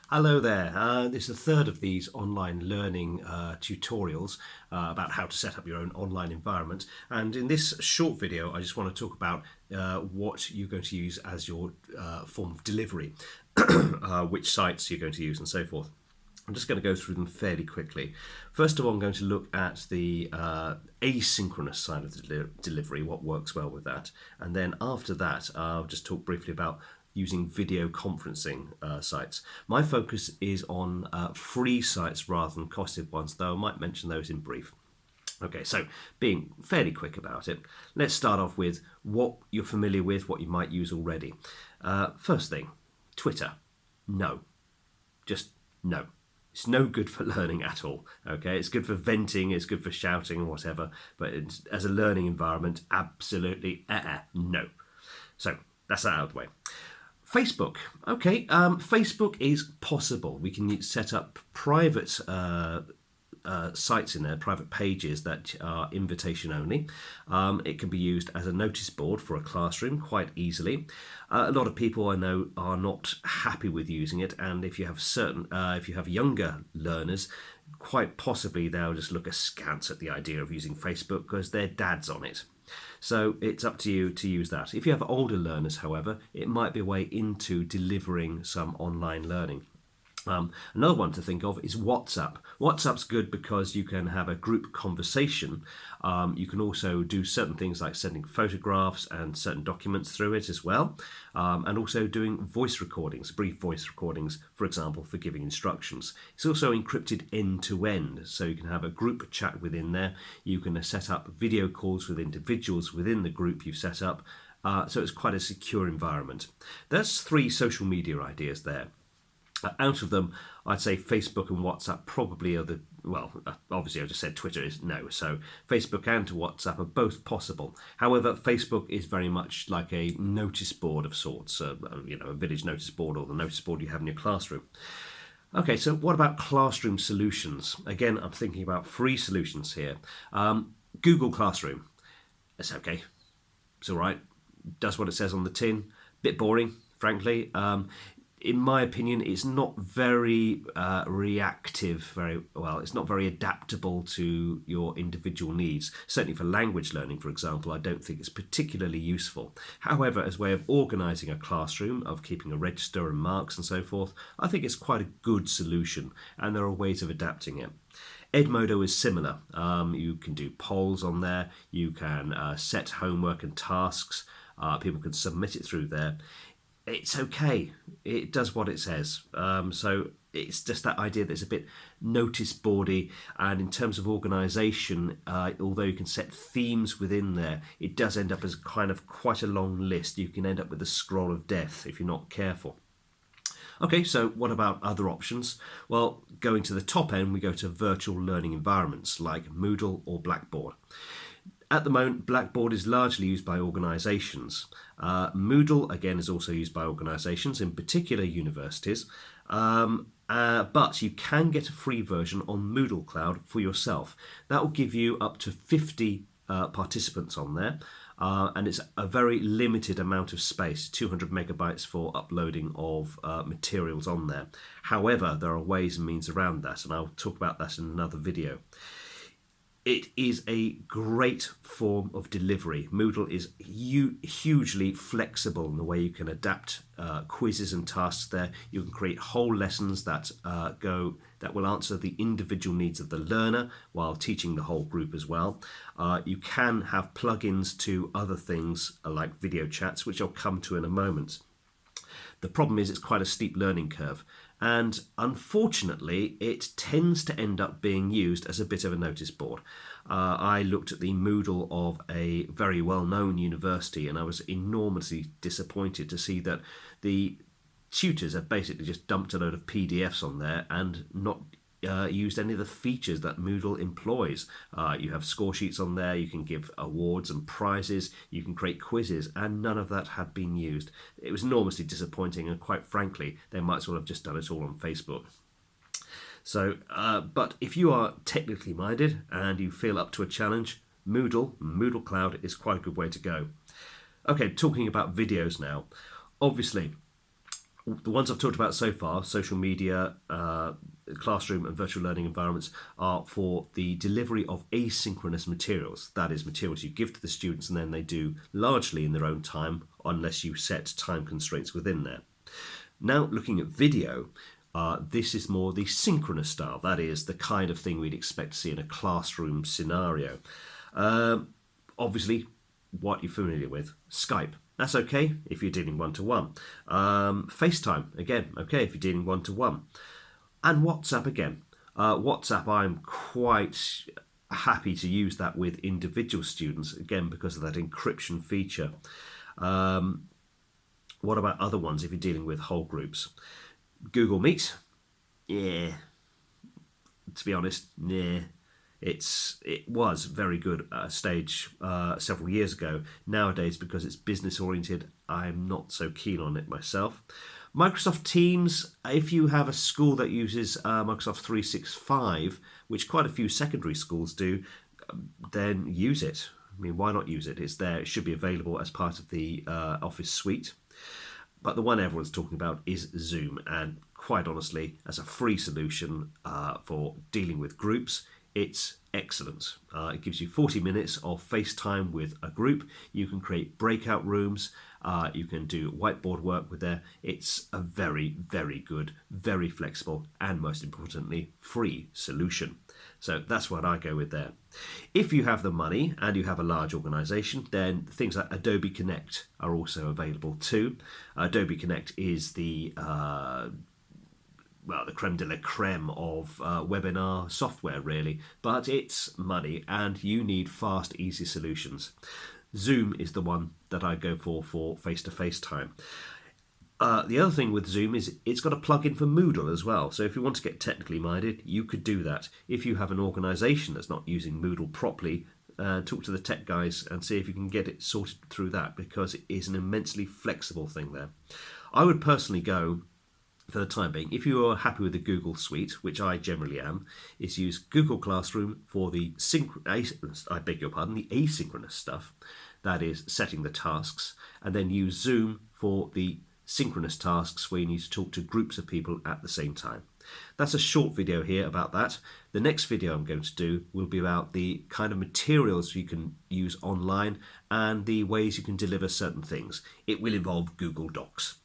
Hello there. This is the third of these online learning tutorials about how to set up your own online environment. And in this short video, I just want to talk about what you're going to use as your form of delivery, which sites you're going to use and so forth. I'm just going to go through them fairly quickly. First of all, I'm going to look at the asynchronous side of the delivery, what works well with that. And then after that, I'll just talk briefly about using video conferencing sites. My focus is on free sites rather than costed ones, though I might mention those in brief. Okay, so being fairly quick about it, let's start off with what you're familiar with, what you might use already. First thing, Twitter. No. Just no. It's no good for learning at all. Okay, it's good for venting, it's good for shouting and whatever, but as a learning environment, absolutely no. So that's that out of the way. Facebook. Okay, Facebook is possible. We can set up private sites in there, private pages that are invitation only. It can be used as a notice board for a classroom quite easily. A lot of people I know are not happy with using it, and if you have younger learners, quite possibly they'll just look askance at the idea of using Facebook because their dad's on it. So it's up to you to use that. If you have older learners, however, it might be a way into delivering some online learning. Another one to think of is WhatsApp. WhatsApp's good because you can have a group conversation. You can also do certain things like sending photographs and certain documents through it as well, and also doing voice recordings, brief voice recordings, for example, for giving instructions. It's also encrypted end-to-end, so you can have a group chat within there. You can set up video calls with individuals within the group you've set up, so it's quite a secure environment. That's 3 social media ideas there. Out of them, I'd say Facebook and WhatsApp probably are obviously I just said Twitter is no, so Facebook and WhatsApp are both possible. However, Facebook is very much like a notice board of sorts, a village notice board or the notice board you have in your classroom. Okay, so what about classroom solutions? Again, I'm thinking about free solutions here. Google Classroom. It's okay. It's all right. Does what it says on the tin. Bit boring, frankly. In my opinion, it's not very reactive, it's not very adaptable to your individual needs. Certainly for language learning, for example, I don't think it's particularly useful. However, as a way of organising a classroom, of keeping a register and marks and so forth, I think it's quite a good solution, and there are ways of adapting it. Edmodo is similar. You can do polls on there, you can set homework and tasks, people can submit it through there. It's okay. It does what it says. So it's just that idea that it's a bit notice boardy, and in terms of organisation, although you can set themes within there, it does end up as kind of quite a long list. You can end up with a scroll of death if you're not careful. Okay, so what about other options? Well, going to the top end, we go to virtual learning environments like Moodle or Blackboard. At the moment, Blackboard is largely used by organisations. Moodle, again, is also used by organisations, in particular universities. But you can get a free version on Moodle Cloud for yourself. That will give you up to 50 participants on there. And it's a very limited amount of space, 200 megabytes for uploading of materials on there. However, there are ways and means around that, and I'll talk about that in another video. It is a great form of delivery. Moodle is hugely flexible in the way you can adapt quizzes and tasks there. You can create whole lessons that will answer the individual needs of the learner while teaching the whole group as well. You can have plugins to other things like video chats, which I'll come to in a moment. The problem is it's quite a steep learning curve, and unfortunately it tends to end up being used as a bit of a notice board. I looked at the Moodle of a very well-known university, and I was enormously disappointed to see that the tutors have basically just dumped a load of PDFs on there and not used any of the features that Moodle employs. You have score sheets on there, you can give awards and prizes, you can create quizzes, and none of that had been used. It was enormously disappointing, and quite frankly, they might as well have just done it all on Facebook. So, but if you are technically minded and you feel up to a challenge, Moodle Cloud is quite a good way to go. Okay, talking about videos now. Obviously, The ones I've talked about so far, social media, classroom and virtual learning environments, are for the delivery of asynchronous materials. That is, materials you give to the students and then they do largely in their own time, unless you set time constraints within there. Now, looking at video, this is more the synchronous style. That is the kind of thing we'd expect to see in a classroom scenario. Obviously, what you're familiar with, Skype. That's okay if you're dealing one-to-one. FaceTime, again, okay if you're dealing one-to-one. And WhatsApp again. WhatsApp, I'm quite happy to use that with individual students, again, because of that encryption feature. What about other ones if you're dealing with whole groups? Google Meet? Yeah, to be honest, yeah. It was very good at a stage several years ago. Nowadays, because it's business oriented, I'm not so keen on it myself. Microsoft Teams, if you have a school that uses Microsoft 365, which quite a few secondary schools do, then use it. I mean, why not use it? It's there. It should be available as part of the Office suite. But the one everyone's talking about is Zoom, and quite honestly, as a free solution for dealing with groups, it's excellent. It gives you 40 minutes of FaceTime with a group. You can create breakout rooms. You can do whiteboard work with there. It's a very, very good, very flexible, and most importantly, free solution. So that's what I go with there. If you have the money and you have a large organization, then things like Adobe Connect are also available too. Adobe Connect is the creme de la creme of webinar software, really, but it's money and you need fast, easy solutions. Zoom is the one that I go for face-to-face time. The other thing with Zoom is it's got a plug-in for Moodle as well. So if you want to get technically minded, you could do that. If you have an organisation that's not using Moodle properly, talk to the tech guys and see if you can get it sorted through that, because it is an immensely flexible thing there. I would personally go, for the time being, if you are happy with the Google suite, which I generally am, is use Google Classroom for the asynchronous stuff, that is setting the tasks, and then use Zoom for the synchronous tasks where you need to talk to groups of people at the same time. That's a short video here about that. The next video I'm going to do will be about the kind of materials you can use online and the ways you can deliver certain things. It will involve Google Docs.